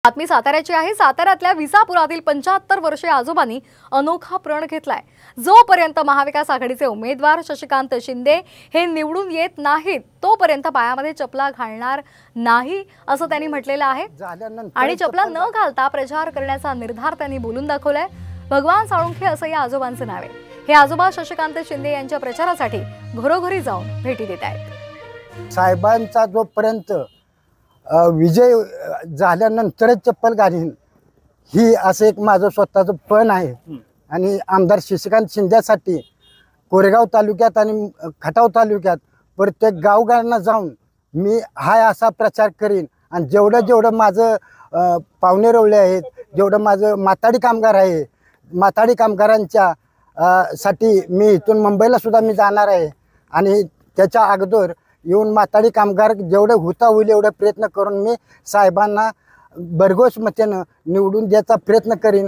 बातमी साताऱ्याची आहे। साताऱ्यातल्या विसापुरातील 75 वर्षीय आजोबांनी अनोखा प्रण घेतलाय। जोपर्यंत महाविकास आघाडीचे उमेदवार शशिकांत शिंदे हे निवडून येत नाहीत तोपर्यंत पायामध्ये चपला घालणार नाही असं त्यांनी म्हटलेलं आहे आणि चपला न घालता प्रचार करण्याचा निर्धार त्यांनी बोलून दाखवलाय। भगवान साळुंखे असं या आजोबांचं नाव आहे। हे आजोबा शशिकांत शिंदे यांच्या प्रचारासाठी घरोघरी जाऊन भेटी देत आहेत। साहेबांचा जोपर्यंत विजय झाल्यानंतरच चप्पल घालीन ही असं एक माझं स्वतःचं पण आहे। आणि आमदार शशिकांत शिंदेसाठी कोरेगाव तालुक्यात आणि खटाव तालुक्यात प्रत्येक गावगावांना जाऊन मी हा असा प्रचार करीन। आणि जेवढं माझं पाहुणे रवळे आहेत, जेवढं माझं माताडी कामगार आहे, माताडी कामगारांच्या साठी मी इथून मुंबईला सुद्धा मी जाणार आहे। आणि त्याच्या अगोदर येऊन माताडी कामगार जेवढे होता होईल एवढे प्रयत्न करून मी साहेबांना भरघोस मताने निवडून द्यायचा प्रयत्न करीन।